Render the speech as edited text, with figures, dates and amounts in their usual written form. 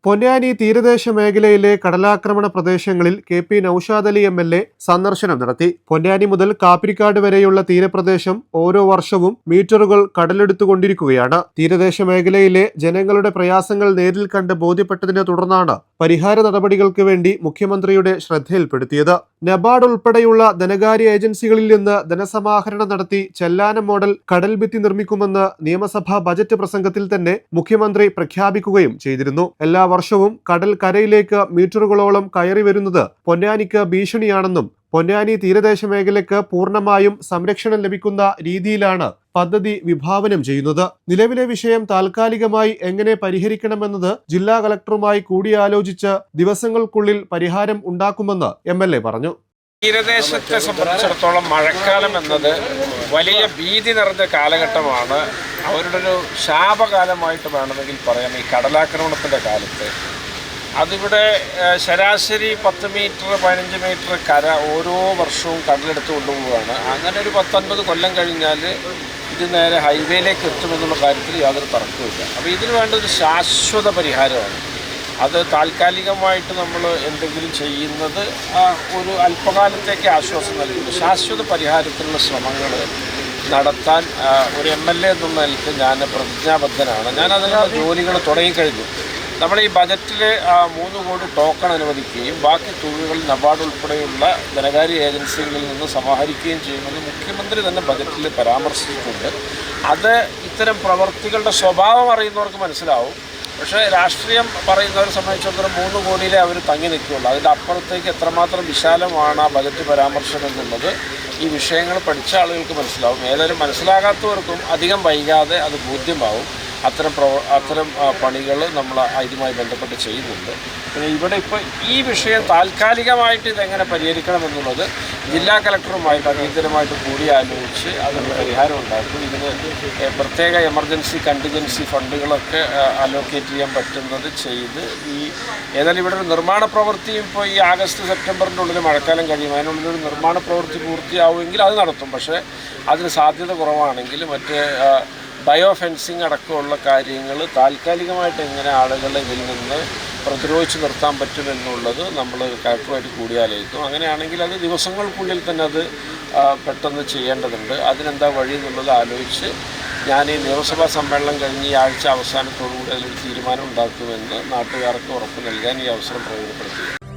പൊന്നാനി തീരദേശ മേഖലയിലെ കടലാക്രമണ പ്രദേശങ്ങളിൽ കെ.പി. നൌഷാദ് അലി എം.എൽ.എ. സന്ദർശനം നടത്തി. പൊന്നാനി മുതൽ കാപ്പിരിക്കാട് വരെയുള്ള തീരപ്രദേശം ഓരോ വർഷവും മീറ്ററുകൾ കടലെടുത്തുകൊണ്ടിരിക്കുകയാണ്. തീരദേശ മേഖലയിലെ ജനങ്ങളുടെ പ്രയാസങ്ങൾ നേരിൽ കണ്ട് ബോധ്യപ്പെട്ടതിനെ തുടർന്നാണ് പരിഹാര നടപടികൾക്ക് വേണ്ടി മുഖ്യമന്ത്രിയുടെ ശ്രദ്ധയിൽപ്പെടുത്തിയത്. നബാർഡ് ഉൾപ്പെടെയുള്ള ധനകാര്യ ഏജൻസികളിൽ നിന്ന് ധനസമാഹരണം നടത്തി ചെല്ലാനം മോഡൽ കടൽഭിത്തി നിർമ്മിക്കുമെന്ന് നിയമസഭാ ബജറ്റ് പ്രസംഗത്തിൽ തന്നെ മുഖ്യമന്ത്രി പ്രഖ്യാപിക്കുകയും ചെയ്തിരുന്നു. എല്ലാ വർഷവും കടൽ കരയിലേക്ക് മീറ്ററുകളോളം കയറി വരുന്നത് പൊന്നാനിക്ക് ഭീഷണിയാണെന്നും പൊന്നാനി തീരദേശ മേഖലയ്ക്ക് പൂർണ്ണമായും സംരക്ഷണം ലഭിക്കുന്ന രീതിയിലാണ് പദ്ധതി വിഭാവനം ചെയ്യുന്നത്. നിലവിലെ വിഷയം താൽക്കാലികമായി എങ്ങനെ പരിഹരിക്കണമെന്നത് ജില്ലാ കളക്ടറുമായി കൂടിയാലോചിച്ച് ദിവസങ്ങൾക്കുള്ളിൽ പരിഹാരം ഉണ്ടാക്കുമെന്ന് എം.എൽ.എ. പറഞ്ഞു. തീരദേശത്തെ സംബന്ധിച്ചിടത്തോളം മഴക്കാലം എന്നത് വലിയ ഭീതി നിറഞ്ഞ കാലഘട്ടമാണ്. അവരുടെ ഒരു ശാപകാലമായിട്ട് വേണമെങ്കിൽ പറയാം. ഈ കടലാക്രമണത്തിൻ്റെ കാലത്ത് അതിവിടെ ശരാശരി 10 മീറ്റർ 15 മീറ്റർ കര ഓരോ വർഷവും കടലെടുത്ത് കൊണ്ടുപോവുകയാണ്. അങ്ങനെ ഒരു 10-50 കൊല്ലം കഴിഞ്ഞാൽ ഇത് നേരെ ഹൈവേയിലേക്ക് എത്തുമെന്നുള്ള കാര്യത്തിൽ യാതൊരു തർക്കവുമില്ല. അപ്പോൾ ഇതിന് വേണ്ട ഒരു ശാശ്വത പരിഹാരമാണ്. അത് താൽക്കാലികമായിട്ട് നമ്മൾ എന്തെങ്കിലും ചെയ്യുന്നത് ഒരു അല്പകാലത്തേക്ക് ആശ്വാസം നൽകുന്നു. ശാശ്വത പരിഹാരത്തിനുള്ള ശ്രമങ്ങൾ നടത്താൻ ഒരു എം.എൽ.എ. എന്നുള്ള നിലയ്ക്ക് ഞാൻ പ്രതിജ്ഞാബദ്ധനാണ്. ഞാൻ അതിനുള്ള ജോലികൾ തുടങ്ങിക്കഴിഞ്ഞു. നമ്മൾ ഈ ബജറ്റിൽ 3 കോടി ടോക്കൺ അനുവദിക്കുകയും ബാക്കി തുകകൾ നബാർഡ് ഉൾപ്പെടെയുള്ള ധനകാര്യ ഏജൻസികളിൽ നിന്ന് സമാഹരിക്കുകയും ചെയ്യുമെന്ന് മുഖ്യമന്ത്രി തന്നെ ബജറ്റിൽ പരാമർശിച്ചിട്ടുണ്ട്. അത് ഇത്തരം പ്രവർത്തികളുടെ സ്വഭാവം അറിയുന്നവർക്ക് മനസ്സിലാവും. പക്ഷേ രാഷ്ട്രീയം പറയുന്നവരെ സംബന്ധിച്ചിടത്തോളം 3 കോടിയിലേ അവർ തങ്ങി നിൽക്കുകയുള്ളൂ. അതിൻ്റെ അപ്പുറത്തേക്ക് എത്രമാത്രം വിശാലമാണ് ആ ബജറ്റ് പരാമർശം എന്നുള്ളത് ഈ വിഷയങ്ങൾ പഠിച്ച ആളുകൾക്ക് മനസ്സിലാവും. ഏതായാലും മനസ്സിലാകാത്തവർക്കും അധികം വൈകാതെ അത് ബോധ്യമാവും. അത്തരം പണികൾ നമ്മൾ ഇതുമായി ബന്ധപ്പെട്ട് ചെയ്യുന്നുണ്ട്. പിന്നെ ഇവിടെ ഇപ്പോൾ ഈ വിഷയം താൽക്കാലികമായിട്ട് ഇതെങ്ങനെ പരിഹരിക്കണമെന്നുള്ളത് ജില്ലാ കളക്ടറുമായിട്ട് അടിയന്തരമായിട്ട് കൂടിയാലോചിച്ച് അതിന് പരിഹാരം ഉണ്ടാക്കും. ഇതിന് പ്രത്യേക എമർജൻസി കണ്ടിജൻസി ഫണ്ടുകളൊക്കെ അലോക്കേറ്റ് ചെയ്യാൻ പറ്റുന്നത് ചെയ്ത് ഏതായാലും ഇവിടെ ഒരു നിർമ്മാണ പ്രവൃത്തിയും ഇപ്പോൾ ഈ ആഗസ്റ്റ് സെപ്റ്റംബറിൻ്റെ ഉള്ളിൽ മഴക്കാലം കഴിയും. അതിനുള്ളിലൊരു നിർമ്മാണ പ്രവൃത്തി പൂർത്തിയാവുമെങ്കിൽ അത് നടത്തും. പക്ഷേ അതിന് സാധ്യത കുറവാണെങ്കിൽ മറ്റ് ബയോ ഫെൻസിങ് അടക്കമുള്ള കാര്യങ്ങൾ താൽക്കാലികമായിട്ട് എങ്ങനെ ആളുകളെ ഇതിൽ നിന്ന് പ്രതിരോധിച്ച് നിർത്താൻ പറ്റുമെന്നുള്ളത് നമ്മൾ കളക്ടറുമായിട്ട് കൂടിയാലോചിക്കും. അങ്ങനെയാണെങ്കിൽ അത് ദിവസങ്ങൾക്കുള്ളിൽ തന്നെ അത് പെട്ടെന്ന് ചെയ്യേണ്ടതുണ്ട്. അതിനെന്താ വഴി എന്നുള്ളത് ആലോചിച്ച് ഞാൻ ഈ നിയമസഭാ സമ്മേളനം കഴിഞ്ഞ് ഈ ആഴ്ച അവസാനത്തോടുകൂടി അതിലൊരു തീരുമാനം ഉണ്ടാക്കുമെന്ന് നാട്ടുകാർക്ക് ഉറപ്പ് നൽകാൻ ഈ അവസരം പ്രയോജനപ്പെടുത്തുക.